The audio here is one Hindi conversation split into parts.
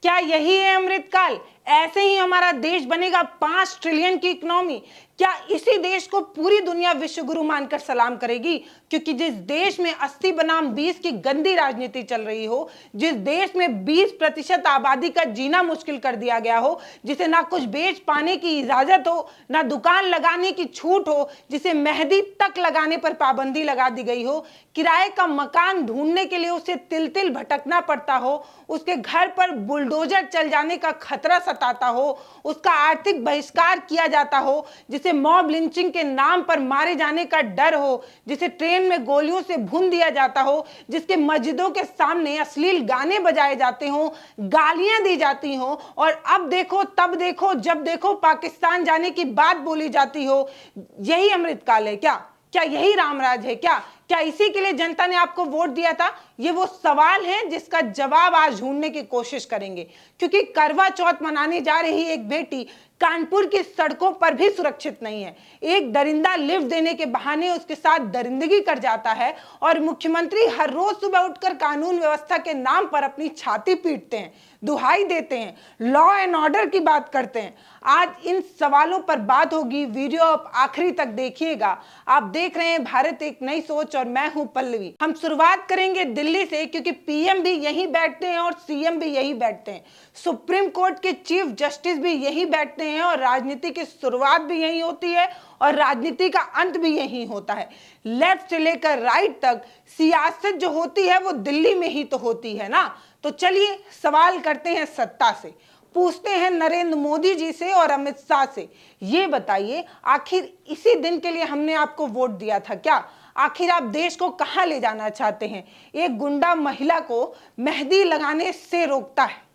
क्या यही है अमृतकाल? ऐसे ही हमारा देश बनेगा 5 ट्रिलियन की इकोनॉमी? क्या इसी देश को पूरी दुनिया विश्व गुरु मानकर सलाम करेगी? क्योंकि जिस देश में 80 बनाम 20 की गंदी राजनीति चल रही हो, जिस देश में 20% आबादी का जीना मुश्किल कर दिया गया हो, जिसे ना कुछ बेच पाने की इजाजत हो, ना दुकान लगाने की छूट हो, जिसे मेहंदी तक लगाने पर पाबंदी लगा दी गई हो, किराए का मकान ढूंढने के लिए उसे तिल तिल भटकना पड़ता हो, उसके घर पर बुलडोजर चल जाने का खतरा सताता हो, उसका आर्थिक बहिष्कार किया जाता हो, जिसे मॉब लिंचिंग के नाम पर मारे जाने का डर हो, जिसे ट्रेन में गोलियों से भून दिया जाता हो, जिसके मस्जिदों के सामने अश्लील गाने बजाए जाते हो, गालियां दी जाती हो, और अब देखो तब देखो जब देखो पाकिस्तान जाने की बात बोली जाती हो, यही अमृतकाल है क्या? क्या यही रामराज है क्या? क्या इसी के लिए जनता ने आपको वोट दिया था? ये वो सवाल है जिसका जवाब आज ढूंढने की कोशिश करेंगे, क्योंकि करवा चौथ मनाने जा रही एक बेटी कानपुर की सड़कों पर भी सुरक्षित नहीं है। एक दरिंदा लिफ्ट देने के बहाने उसके साथ दरिंदगी कर जाता है और मुख्यमंत्री हर रोज सुबह उठकर कानून व्यवस्था के नाम पर अपनी छाती पीटते हैं, दुहाई देते हैं, लॉ एंड ऑर्डर की बात करते हैं। आज इन सवालों पर बात होगी। वीडियो आप आखिरी तक देखिएगा। आप देख रहे हैं भारत एक नई सोच और मैं हूं पल्लवी। हम शुरुआत करेंगे दिल्ली से, क्योंकि पीएम भी यहीं बैठते हैं और सीएम भी यहीं बैठते हैं, सुप्रीम कोर्ट के चीफ जस्टिस भी यहीं बैठते हैं और राजनीति की शुरुआत भी यहीं होती है और राजनीति का अंत भी यहीं होता है। लेफ्ट से लेकर राइट तक सियासत जो होती है वो दिल्ली में ही तो होती है ना। तो चलिए सवाल करते हैं सत्ता से, पूछते हैं नरेंद्र मोदी जी से और अमित शाह से। ये बताइए, आखिर इसी दिन के लिए हमने आपको वोट दिया था क्या? आखिर आप देश को कहां ले जाना चाहते हैं? एक गुंडा महिला को मेहंदी लगाने से रोकता है,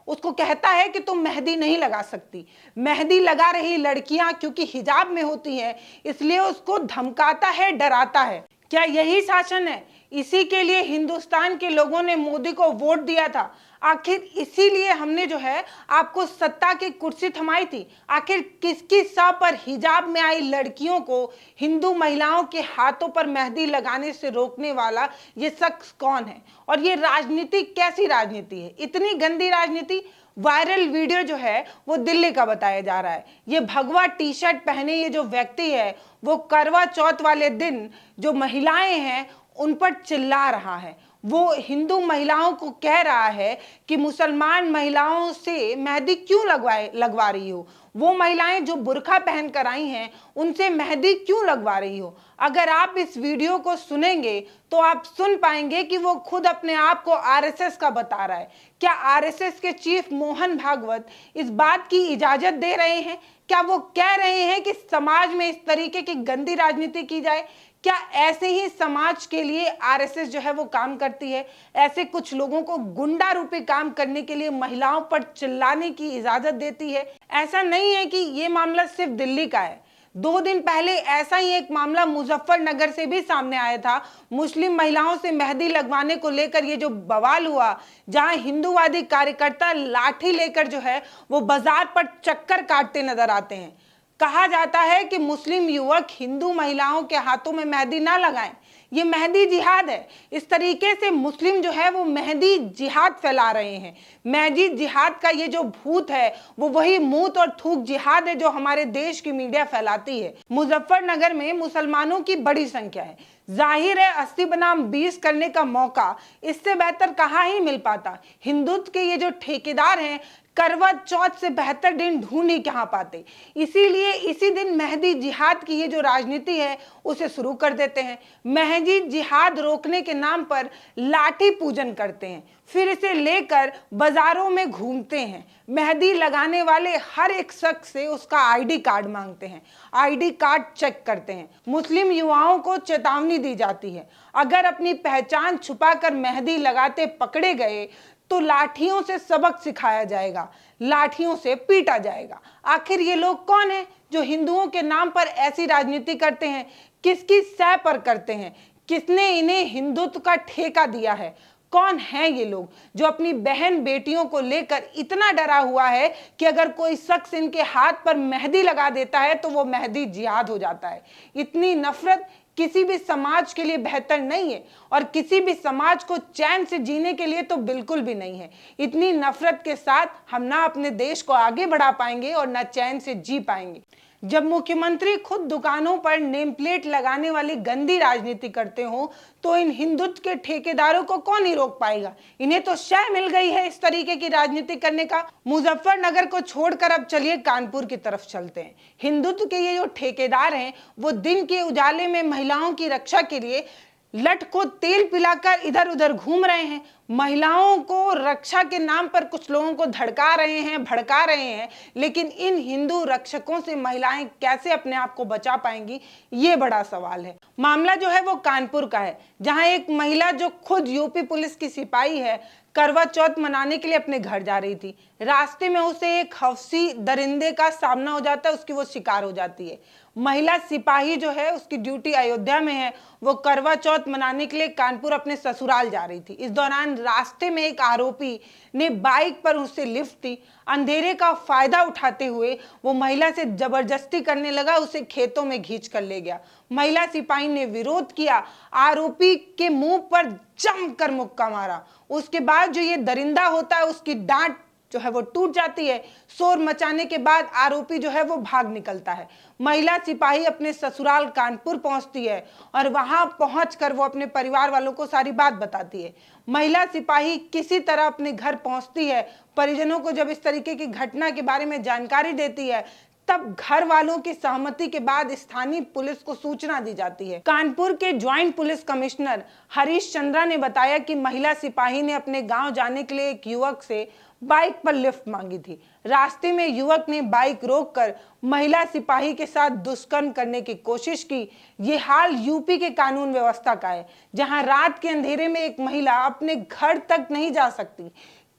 उसको कहता है कि तुम मेहंदी नहीं लगा सकती। मेहंदी लगा रही लड़कियां क्योंकि हिजाब में होती हैं, इसलिए उसको धमकाता है, डराता है। क्या यही शासन है? इसी के लिए हिंदुस्तान के लोगों ने मोदी को वोट दिया था। आखिर इसीलिए हमने जो है आपको सत्ता की कुर्सी थमाई थी। आखिर किसकी सर पर हिजाब में आई लड़कियों को हिंदू महिलाओं के हाथों पर मेहंदी लगाने से रोकने वाला ये शख्स कौन है? और ये राजनीति कैसी राजनीति है? इतनी गंदी राजनीति। वायरल वीडियो जो है वो दिल्ली का बताया जा रहा है। ये भगवा टी शर्ट पहने ये जो व्यक्ति है वो करवा चौथ वाले दिन जो महिलाएं हैं उन पर चिल्ला रहा है। वो हिंदू महिलाओं को कह रहा है कि मुसलमान महिलाओं से मेहंदी क्यों लगवा रही हो? वो महिलाएं जो बुर्का पहन कर आई हैं उनसे मेहंदी क्यों लगवा रही हो? अगर आप इस वीडियो को सुनेंगे तो आप सुन पाएंगे कि वो खुद अपने आप को आरएसएस का बता रहा है। क्या आरएसएस के चीफ मोहन भागवत इस बात की इजाजत दे रहे हैं? क्या वो कह रहे हैं कि समाज में इस तरीके की गंदी राजनीति की जाए? क्या ऐसे ही समाज के लिए आरएसएस जो है वो काम करती है? ऐसे कुछ लोगों को गुंडा रूपी काम करने के लिए महिलाओं पर चिल्लाने की इजाजत देती है? ऐसा नहीं है कि ये मामला सिर्फ दिल्ली का है। 2 दिन पहले ऐसा ही एक मामला मुजफ्फरनगर से भी सामने आया था। मुस्लिम महिलाओं से मेहंदी लगवाने को लेकर ये जो बवाल हुआ, जहां हिंदूवादी कार्यकर्ता लाठी लेकर जो है वो बाजार पर चक्कर काटते नजर आते हैं। कहा जाता है कि मुस्लिम युवक हिंदू महिलाओं के हाथों में मेहंदी ना लगाएं, ये मेहंदी जिहाद है। इस तरीके से मुस्लिम जो है वो मेहंदी जिहाद फैला रहे हैं। मेहंदी जिहाद का ये जो भूत है वो वही मूत और थूक जिहाद है जो हमारे देश की मीडिया फैलाती है। मुजफ्फरनगर में मुसलमानों की बड़ी संख्या है। जाहिर है 80 बनाम 20 करने का मौका इससे बेहतर कहाँ ही मिल पाता। हिंदुत्व के ये जो ठेकेदार हैं करवा चौथ से बेहतर दिन ढूंढ ही कहाँ पाते। इसीलिए इसी दिन मेहंदी जिहाद की ये जो राजनीति है उसे शुरू कर देते हैं। मेहंदी जिहाद रोकने के नाम पर लाठी पूजन करते हैं, फिर इसे लेकर बाजारों में घूमते हैं। मेहंदी लगाने वाले हर एक शख्स से उसका आईडी कार्ड मांगते हैं, आईडी कार्ड चेक करते हैं। मुस्लिम युवाओं को चेतावनी दी जाती है, अगर अपनी पहचान छुपाकर मेहंदी लगाते पकड़े गए तो लाठियों से सबक सिखाया जाएगा, लाठियों से पीटा जाएगा। आखिर ये लोग कौन हैं जो हिंदुओं के नाम पर ऐसी राजनीति करते हैं? किसकी सह पर करते हैं? किसने इन्हें हिंदुत्व का ठेका दिया है? कौन है ये लोग जो अपनी बहन बेटियों को लेकर इतना डरा हुआ है कि अगर कोई शख्स इनके हाथ पर मेहंदी लगा देता है तो वो मेहंदी जिहाद हो जाता है? इतनी नफरत, किसी भी समाज के लिए बेहतर नहीं है और किसी भी समाज को चैन से जीने के लिए तो बिल्कुल भी नहीं है। इतनी नफरत के साथ हम ना अपने देश को आगे बढ़ा पाएंगे और ना चैन से जी पाएंगे। जब मुख्यमंत्री खुद दुकानों पर नेम प्लेट लगाने वाली गंदी राजनीति करते हो तो इन हिंदुत्व के ठेकेदारों को कौन ही रोक पाएगा। इन्हें तो शय मिल गई है इस तरीके की राजनीति करने का। मुजफ्फरनगर को छोड़कर अब चलिए कानपुर की तरफ चलते हैं। हिंदुत्व के ये जो ठेकेदार हैं वो दिन के उजाले में महिलाओं की रक्षा के लिए लठ को तेल पिलाकर इधर उधर घूम रहे हैं। महिलाओं को रक्षा के नाम पर कुछ लोगों को धड़का रहे हैं, भड़का रहे हैं, लेकिन इन हिंदू रक्षकों से महिलाएं कैसे अपने आप को बचा पाएंगी, ये बड़ा सवाल है। मामला जो है वो कानपुर का है, जहां एक महिला जो खुद यूपी पुलिस की सिपाही है, करवा चौथ मनाने के लिए अपने घर जा रही थी। रास्ते में उसे एक हफ्सी दरिंदे का सामना हो जाता है, उसकी वो शिकार हो जाती है। महिला सिपाही जो है उसकी ड्यूटी अयोध्या में है, वो करवा चौथ मनाने के लिए कानपुर अपने ससुराल जा रही थी। इस दौरान रास्ते में एक आरोपी ने बाइक पर उससे लिफ्ट दी। अंधेरे का फायदा उठाते हुए वो महिला से जबरदस्ती करने लगा, उसे खेतों में खींच कर ले गया। महिला सिपाही ने विरोध किया, आरोपी के मुंह पर जमकर मुक्का मारा। उसके बाद जो ये दरिंदा होता है उसकी डांट जो है वो टूट जाती है। शोर मचाने के बाद आरोपी जो है वो भाग निकलता है। महिला सिपाही अपने ससुराल कानपुर पहुंचती है और वहां पहुंचकर वो अपने परिवार वालों को सारी बात बताती है। महिला सिपाही किसी तरह अपने घर पहुंचती है। परिजनों को जब इस तरीके की घटना के बारे में जानकारी देती है तब घर वालों की सहमति के बाद स्थानीय पुलिस को सूचना दी जाती है। कानपुर के joint police commissioner Harish Chandra ने बताया कि महिला सिपाही ने अपने गांव जाने के लिए एक युवक से बाइक पर लिफ्ट मांगी थी। रास्ते में युवक ने बाइक रोककर महिला सिपाही के साथ दुष्कर्म करने की कोशिश की। ये हाल यूपी के कानून व्यवस्था का है, जहां रात के अंधेरे में एक महिला अपने घर तक नहीं जा सकती,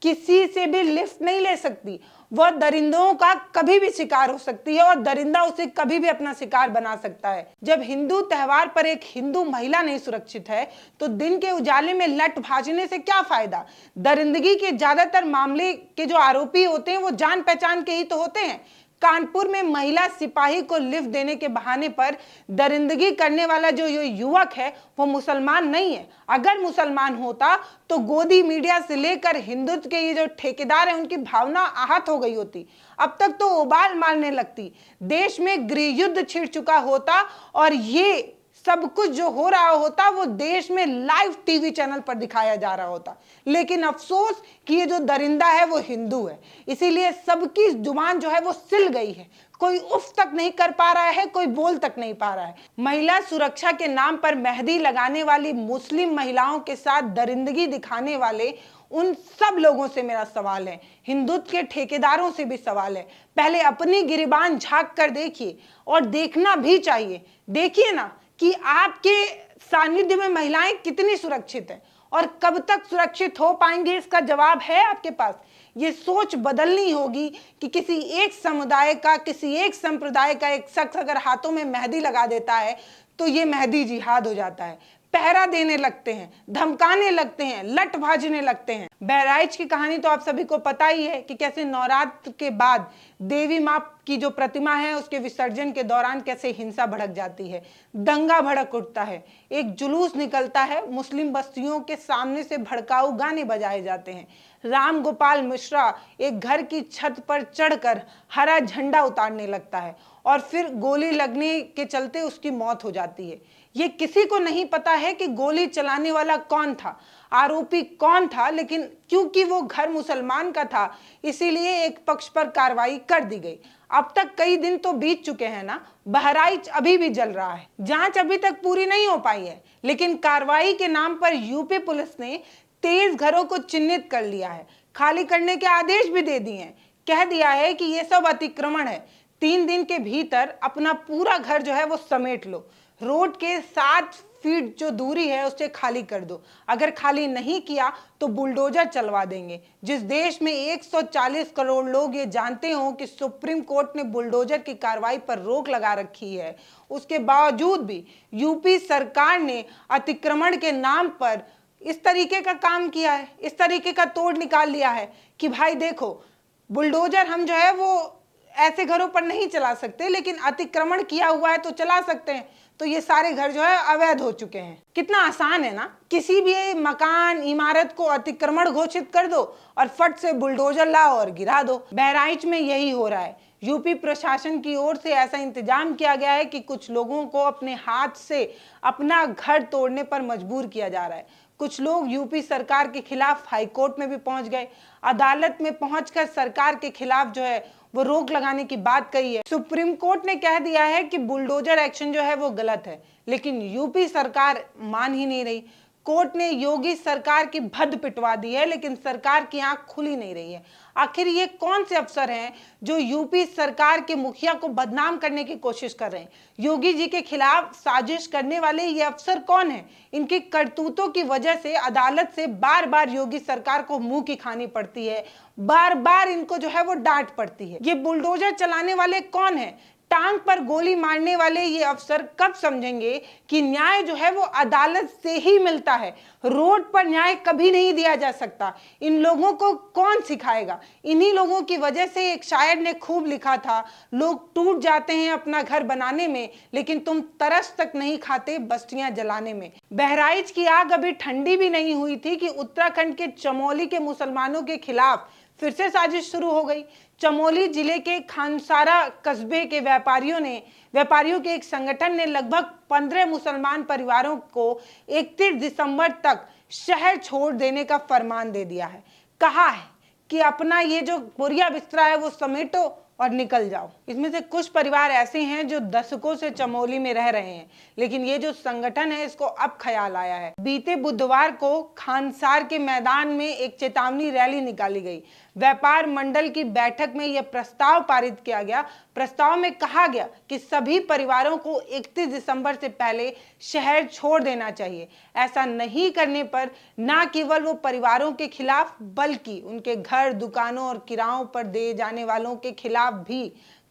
किसी से भी लिफ्ट नहीं ले सकती। वह दरिंदों का कभी भी शिकार हो सकती है और दरिंदा उसे कभी भी अपना शिकार बना सकता है। जब हिंदू त्योहार पर एक हिंदू महिला नहीं सुरक्षित है तो दिन के उजाले में लठ भाजने से क्या फायदा। दरिंदगी के ज्यादातर मामले के जो आरोपी होते हैं वो जान पहचान के ही तो होते हैं। कानपुर में महिला सिपाही को लिफ्ट देने के बहाने पर दरिंदगी करने वाला जो ये युवक है वो मुसलमान नहीं है। अगर मुसलमान होता तो गोदी मीडिया से लेकर हिंदुत्व के ये जो ठेकेदार हैं उनकी भावना आहत हो गई होती, अब तक तो उबाल मारने लगती, देश में गृह युद्ध छिड़ चुका होता और ये सब कुछ जो हो रहा होता वो देश में लाइव टीवी चैनल पर दिखाया जा रहा होता। लेकिन अफसोस कि ये जो दरिंदा है वो हिंदू है, इसीलिए सबकी जुबान जो है वो सिल गई है। कोई उफ तक नहीं कर पा रहा है, कोई बोल तक नहीं पा रहा है। महिला सुरक्षा के नाम पर मेहंदी लगाने वाली मुस्लिम महिलाओं के साथ दरिंदगी दिखाने वाले उन सब लोगों से मेरा सवाल है, हिंदुत्व के ठेकेदारों से भी सवाल है, पहले अपनी गिरिबान झांक कर देखिए और देखना भी चाहिए। देखिए ना कि आपके सानिध्य में महिलाएं कितनी सुरक्षित हैं और कब तक सुरक्षित हो पाएंगी, इसका जवाब है आपके पास। ये सोच बदलनी होगी कि किसी एक समुदाय का, किसी एक संप्रदाय का एक शख्स अगर हाथों में मेहंदी लगा देता है तो ये मेहंदी जिहाद हो जाता है। पहरा देने लगते हैं, धमकाने लगते हैं, लठ भाजने लगते हैं। बहराइच की कहानी तो आप सभी को पता ही है कि कैसे नवरात्र के बाद देवी माँ की जो प्रतिमा है उसके विसर्जन के दौरान कैसे हिंसा भड़क जाती है, दंगा भड़क उठता है, एक जुलूस निकलता है, मुस्लिम बस्तियों के सामने से भड़काऊ गाने बजाए जाते हैं। राम गोपाल मिश्रा एक घर की छत पर चढ़कर हरा झंडा उतारने लगता है और फिर गोली लगने के चलते उसकी मौत हो जाती है। ये किसी को नहीं पता है कि गोली चलाने वाला कौन था, आरोपी कौन था, लेकिन क्योंकि वो घर मुसलमान का था इसीलिए एक पक्ष पर कार्रवाई कर दी गई। अब तक कई दिन तो बीत चुके हैं ना, बहराइच अभी भी जल रहा है, जांच अभी तक पूरी नहीं हो पाई है, लेकिन कार्रवाई के नाम पर यूपी पुलिस ने 23 घरों को चिन्हित कर लिया है, खाली करने के आदेश भी दे दिए हैं, कह दिया है कि ये सब अतिक्रमण है, 3 दिन के भीतर अपना पूरा घर जो है वो समेट लो, रोड के 7 फीट जो दूरी है उससे खाली कर दो, अगर खाली नहीं किया तो बुलडोजर चलवा देंगे। जिस देश में 140 करोड़ लोग ये जानते हो कि सुप्रीम कोर्ट ने बुलडोजर की कार्रवाई पर रोक लगा रखी है, उसके बावजूद भी यूपी सरकार ने अतिक्रमण के नाम पर इस तरीके का काम किया है, इस तरीके का तोड़ निकाल लिया है कि भाई देखो बुलडोजर हम जो है वो ऐसे घरों पर नहीं चला सकते, लेकिन अतिक्रमण किया हुआ है तो चला सकते हैं। तो ये सारे घर जो है अवैध हो चुके हैं। कितना आसान है ना, किसी भी मकान इमारत को अतिक्रमण घोषित कर दो और फट से बुलडोजर लाओ और गिरा दो। बहराइच में यही हो रहा है। यूपी प्रशासन की ओर से ऐसा इंतजाम किया गया है कि कुछ लोगों को अपने हाथ से अपना घर तोड़ने पर मजबूर किया जा रहा है। कुछ लोग यूपी सरकार के खिलाफ हाईकोर्ट में भी पहुंच गए। अदालत में पहुंचकर सरकार के खिलाफ जो है वो रोक लगाने की बात कही है। सुप्रीम कोर्ट ने कह दिया है कि बुलडोजर एक्शन जो है वो गलत है, लेकिन यूपी सरकार मान ही नहीं रही। कोर्ट ने योगी सरकार की भद्द पिटवा दी है, लेकिन सरकार की आंख खुली नहीं रही है। आखिर ये कौन से अफसर हैं जो यूपी सरकार के मुखिया को बदनाम करने की कोशिश कर रहे हैं? योगी जी के खिलाफ साजिश करने वाले ये अफसर कौन हैं? इनकी करतूतों की वजह से अदालत से बार बार योगी सरकार को मुंह की खानी पड़ती है, बार बार इनको जो है वो डांट पड़ती है। ये बुलडोजर चलाने वाले कौन हैं? टांग पर गोली मारने वाले ये अफसर कब समझेंगे कि न्याय जो है वो अदालत से ही मिलता है, रोड पर न्याय कभी नहीं दिया जा सकता। इन लोगों को कौन सिखाएगा? इन्हीं लोगों की वजह से एक शायर ने खूब लिखा था, लोग टूट जाते हैं अपना घर बनाने में, लेकिन तुम तरस तक नहीं खाते बस्तियां जलाने में। बहराइच की आग अभी ठंडी भी नहीं हुई थी कि उत्तराखंड के चमोली के मुसलमानों के खिलाफ फिर से साजिश शुरू हो गई। चमोली जिले के खानसारा कस्बे के व्यापारियों के एक संगठन ने लगभग 15 मुसलमान परिवारों को 31 दिसंबर तक शहर छोड़ देने का फरमान दे दिया है। कहा है कि अपना ये जो बोरिया बिस्तरा है वो समेटो और निकल जाओ। इसमें से कुछ परिवार ऐसे हैं जो दशकों से चमोली में रह रहे हैं, लेकिन ये जो संगठन है इसको अब ख्याल आया है। बीते बुधवार को खानसार के मैदान में एक चेतावनी रैली निकाली गई। व्यापार मंडल की बैठक में यह प्रस्ताव पारित किया गया। प्रस्ताव में कहा गया कि सभी परिवारों को 31 दिसंबर से पहले शहर छोड़ देना चाहिए। ऐसा नहीं करने पर न केवल वो परिवारों के खिलाफ बल्कि उनके घर, दुकानों और किरायों पर दे जाने वालों के खिलाफ भी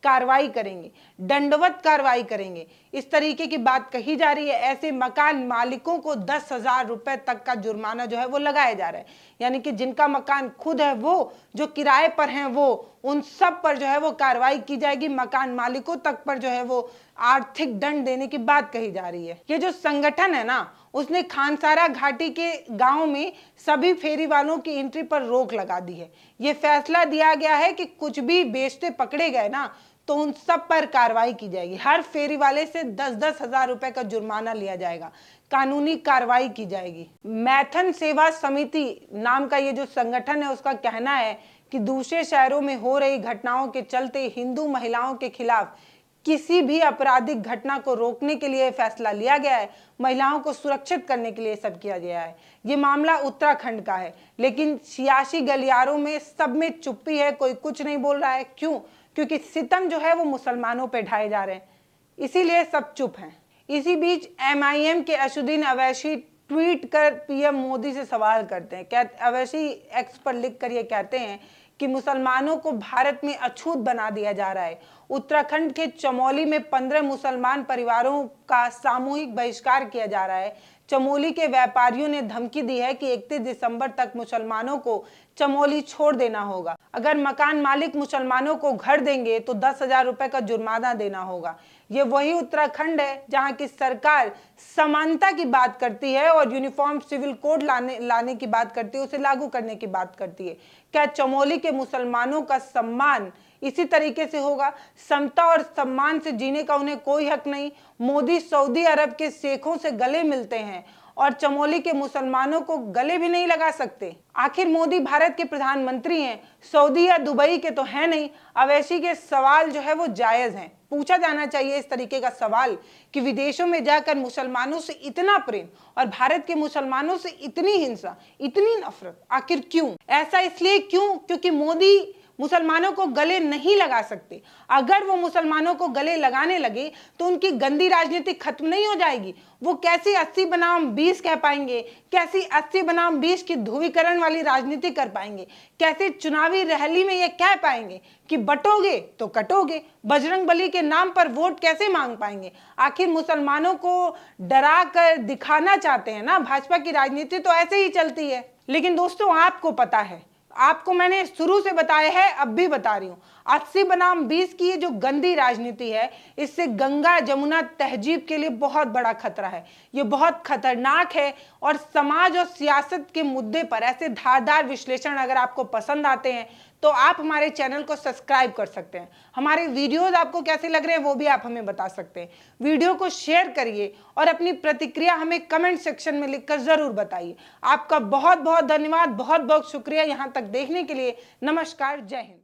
कार्रवाई करेंगे, दंडवत कार्रवाई करेंगे। इस तरीके की बात कही जा रही है। ऐसे मकान मालिकों को 10,000 रुपए तक का जुर्माना जो है वो लगाया जा रहा है। यानी कि जिनका मकान खुद है वो, जो किराए पर हैं वो, उन सब पर जो है वो कार्रवाई की जाएगी। मकान मालिकों तक पर जो है वो आर्थिक दंड देने की बात कही जा रही है। ये जो संगठन है ना, उसने खानसारा घाटी के गांव में सभी फेरी वालों की एंट्री पर रोक लगा दी है। ये फैसला दिया गया है कि कुछ भी बेचते पकड़े गए ना तो उन सब पर कार्रवाई की जाएगी। हर फेरी वाले से 10-10 हजार रुपए का जुर्माना लिया जाएगा, कानूनी कार्रवाई की जाएगी। मैथन सेवा समिति नाम का ये जो संगठन है उसका कहना है कि दूसरे शहरों में हो रही घटनाओं के चलते हिंदू महिलाओं के खिलाफ किसी भी आपराधिक घटना को रोकने के लिए फैसला लिया गया है। महिलाओं को सुरक्षित करने के लिए सब किया गया है। ये मामला उत्तराखंड का है, लेकिन सियासी गलियारों में सब में चुप्पी है, कोई कुछ नहीं बोल रहा है। क्यों? क्योंकि सितम जो है वो मुसलमानों पे ढाए जा रहे हैं, इसीलिए सब चुप हैं। इसी बीच MIM के असुद्दीन अवैसी ट्वीट कर पीएम मोदी से सवाल करते हैं। अवैसी एक्स पर लिख कर ये कहते हैं कि मुसलमानों को भारत में अछूत बना दिया जा रहा है। उत्तराखंड के चमोली में 15 मुसलमान परिवारों का सामूहिक बहिष्कार किया जा रहा है। चमोली के व्यापारियों ने धमकी दी है कि 31 दिसंबर तक मुसलमानों को चमोली छोड़ देना होगा। अगर मकान मालिक मुसलमानों को घर देंगे तो 10,000 रुपए का जुर्माना देना होगा। ये वही उत्तराखंड है जहां की सरकार समानता की बात करती है और यूनिफॉर्म सिविल कोड लाने की बात करती है, उसे लागू करने की बात करती है। क्या चमोली के मुसलमानों का सम्मान इसी तरीके से होगा? समता और सम्मान से जीने का उन्हें कोई हक नहीं। मोदी सऊदी अरब के शेखों से गले मिलते हैं और चमोली के मुसलमानों को गले भी नहीं लगा सकते। आखिर मोदी भारत के प्रधानमंत्री हैं, सऊदी या दुबई के तो है नहीं। अवैसी के सवाल जो है वो जायज हैं। पूछा जाना चाहिए इस तरीके का सवाल कि विदेशों में जाकर मुसलमानों से इतना प्रेम और भारत के मुसलमानों से इतनी हिंसा, इतनी नफरत, आखिर क्यों? ऐसा इसलिए क्यों? क्योंकि मोदी मुसलमानों को गले नहीं लगा सकते। अगर वो मुसलमानों को गले लगाने लगे तो उनकी गंदी राजनीति खत्म नहीं हो जाएगी। वो कैसी 80 बनाम 20 कह पाएंगे? कैसी 80 बनाम 20 की ध्रुवीकरण वाली राजनीति कर पाएंगे? कैसे चुनावी रैली में ये कह पाएंगे कि बटोगे तो कटोगे? बजरंग बली के नाम पर वोट कैसे मांग पाएंगे? आखिर मुसलमानों को डरा कर दिखाना चाहते हैं ना। भाजपा की राजनीति तो ऐसे ही चलती है। लेकिन दोस्तों, आपको पता है आपको मैंने शुरू से बताया है, अब भी बता रही हूं। 80 बनाम 20 की ये जो गंदी राजनीति है, इससे गंगा जमुना तहजीब के लिए बहुत बड़ा खतरा है। ये बहुत खतरनाक है। और समाज और सियासत के मुद्दे पर ऐसे धारदार विश्लेषण अगर आपको पसंद आते हैं तो आप हमारे चैनल को सब्सक्राइब कर सकते हैं। हमारे वीडियोस आपको कैसे लग रहे हैं वो भी आप हमें बता सकते हैं। वीडियो को शेयर करिए और अपनी प्रतिक्रिया हमें कमेंट सेक्शन में लिखकर जरूर बताइए। आपका बहुत बहुत धन्यवाद, बहुत बहुत शुक्रिया यहाँ तक देखने के लिए। नमस्कार, जय हिंद।